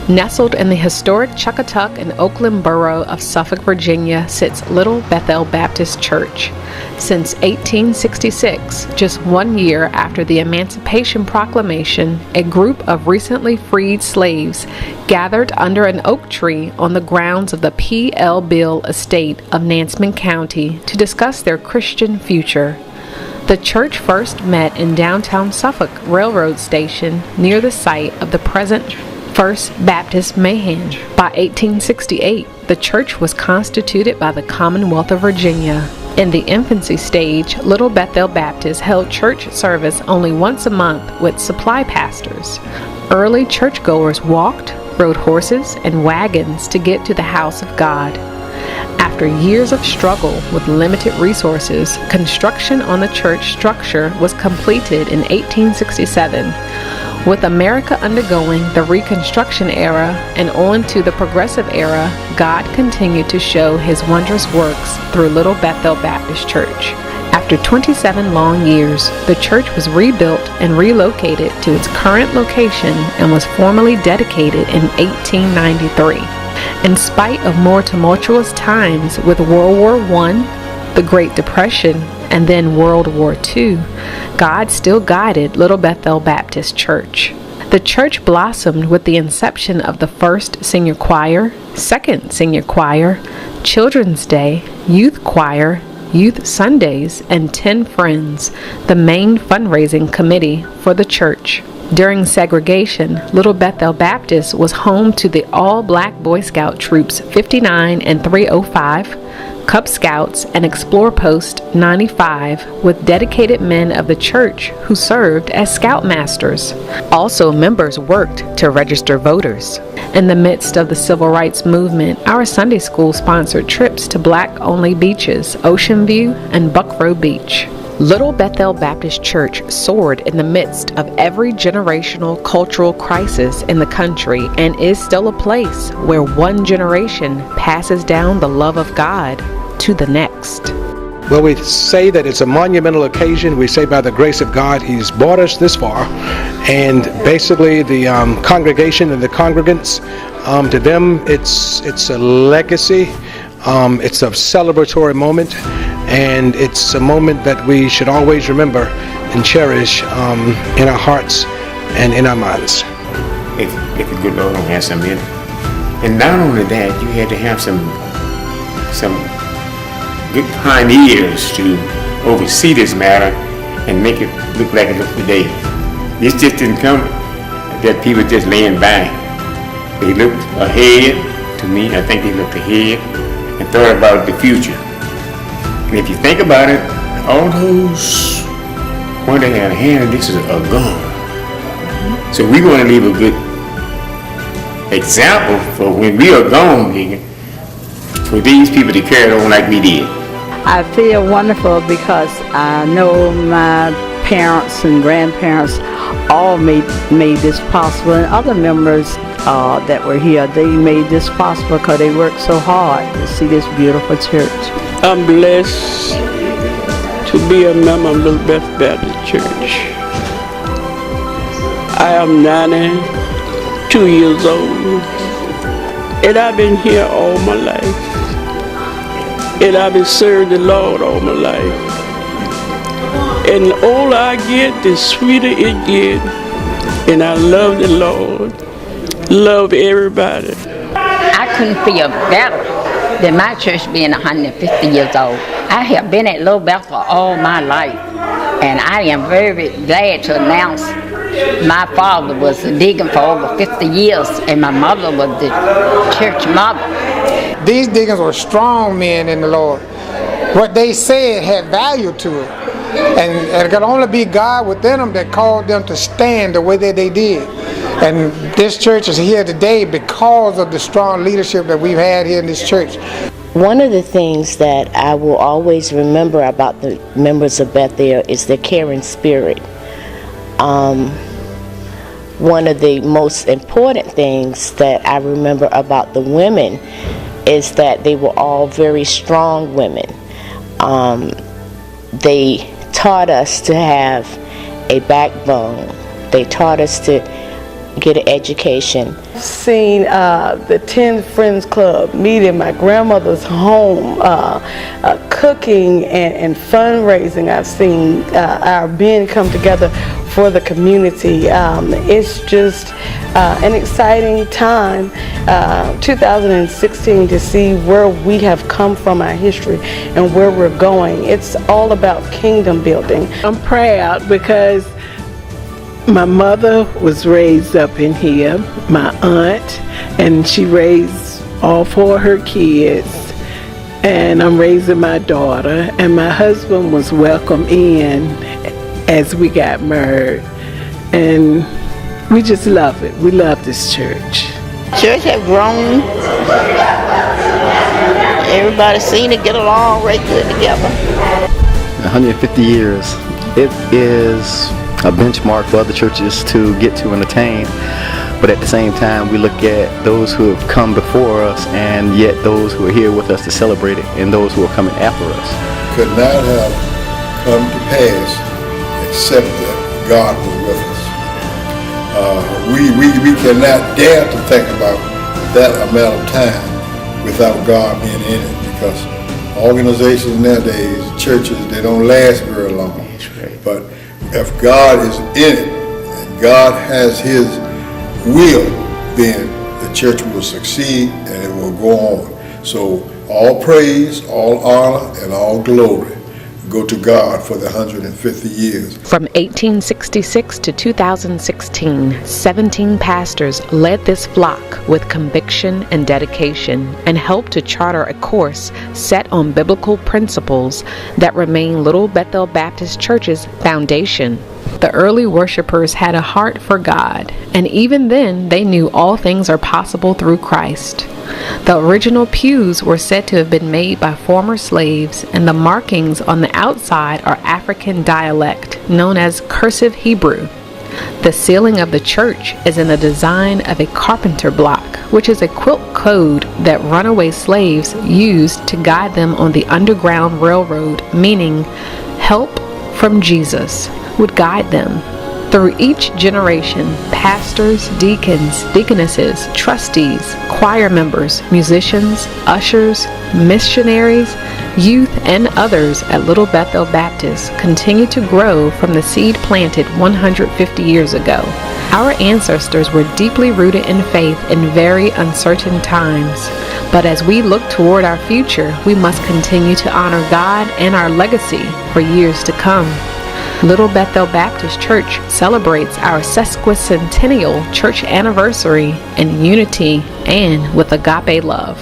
Nestled in the historic Chuckatuck and Oakland borough of Suffolk, Virginia, sits Little Bethel Baptist Church. Since 1866, just 1 year after the Emancipation Proclamation, a group of recently freed slaves gathered under an oak tree on the grounds of the P.L. Beale Estate of Nansemond County to discuss their Christian future. The church first met in downtown Suffolk Railroad Station near the site of the present First Baptist Mahan. By 1868, the church was constituted by the Commonwealth of Virginia. In the infancy stage, Little Bethel Baptist held church service only once a month with supply pastors. Early churchgoers walked, rode horses, and wagons to get to the house of God. After years of struggle with limited resources, construction on the church structure was completed in 1867. With America undergoing the Reconstruction era and on to the Progressive era, God continued to show His wondrous works through Little Bethel Baptist Church. After 27 long years, the church was rebuilt and relocated to its current location and was formally dedicated in 1893. In spite of more tumultuous times with World War I, the Great Depression, and then World War II, God still guided Little Bethel Baptist Church. The church blossomed with the inception of the first senior choir, second senior choir, Children's Day, youth choir, Youth Sundays, and 10 Friends, the main fundraising committee for the church. During segregation, Little Bethel Baptist was home to the all-black Boy Scout Troops 59 and 305, Cub Scouts, and Explore Post 95, with dedicated men of the church who served as scoutmasters. Also, members worked to register voters. In the midst of the civil rights movement, our Sunday school sponsored trips to black-only beaches, Ocean View and Buckrow Beach. Little Bethel Baptist Church soared in the midst of every generational cultural crisis in the country and is still a place where one generation passes down the love of God to the next. Well, we say that it's a monumental occasion. We say by the grace of God, He's brought us this far. And basically the congregation and the congregants, to them, it's a legacy. It's a celebratory moment. And it's a moment that we should always remember and cherish in our hearts and in our minds. If the good Lord don't have some in it. And not only that, you had to have some good pioneers to oversee this matter and make it look like it looks today. This just didn't come that people just laying by. They looked ahead. To me, I think they looked ahead and thought about the future. And if you think about it, all those when they had a hand, this is gone. So we want to leave a good example for when we are gone, for these people to carry on like we did. I feel wonderful because I know my parents and grandparents all made this possible, and other members that were here, they made this possible because they worked so hard to see this beautiful church. I'm blessed to be a member of Little Bethel Baptist Church. I am 92 years old, and I've been here all my life. And I've been serving the Lord all my life. And the older I get, the sweeter it gets. And I love the Lord, love everybody. I couldn't feel better than my church being 150 years old. I have been at Little Bethel all my life, and I am very glad to announce my father was a deacon for over 50 years, and my mother was the church mother. These deacons were strong men in the Lord. What they said had value to it, and it could only be God within them that called them to stand the way that they did. And this church is here today because of the strong leadership that we've had here in this church. One of the things that I will always remember about the members of Bethel is their caring spirit. One of the most important things that I remember about the women is that they were all very strong women. They taught us to have a backbone. They taught us to get an education. Seen the 10 Friends Club meet in my grandmother's home, cooking and fundraising. I've seen our men come together for the community. It's just an exciting time, 2016, to see where we have come from, our history, and where we're going. It's all about kingdom building. I'm proud because my mother was raised up in here, my aunt, and she raised all 4 of her kids, and I'm raising my daughter, and my husband was welcome in as we got married, and we just love it. We love this church. Church have grown. Everybody seem to get along right good together. 150 years. It is a benchmark for other churches to get to and attain, but at the same time we look at those who have come before us and yet those who are here with us to celebrate it and those who are coming after us. Could not have come to pass except that God was with us. We cannot dare to think about that amount of time without God being in it, because organizations nowadays, churches, they don't last very long. But if God is in it and God has His will, then the church will succeed and it will go on. So all praise, all honor, and all glory go to God for the 150 years. From 1866 to 2016, 17 pastors led this flock with conviction and dedication and helped to charter a course set on biblical principles that remain Little Bethel Baptist Church's foundation. The early worshipers had a heart for God, and even then they knew all things are possible through Christ. The original pews were said to have been made by former slaves, and the markings on the outside are African dialect known as cursive Hebrew. The ceiling of the church is in the design of a carpenter block, which is a quilt code that runaway slaves used to guide them on the Underground Railroad, meaning help from Jesus would guide them. Through each generation, pastors, deacons, deaconesses, trustees, choir members, musicians, ushers, missionaries, youth, and others at Little Bethel Baptist continue to grow from the seed planted 150 years ago. Our ancestors were deeply rooted in faith in very uncertain times. But as we look toward our future, we must continue to honor God and our legacy for years to come. Little Bethel Baptist Church celebrates our sesquicentennial church anniversary in unity and with agape love.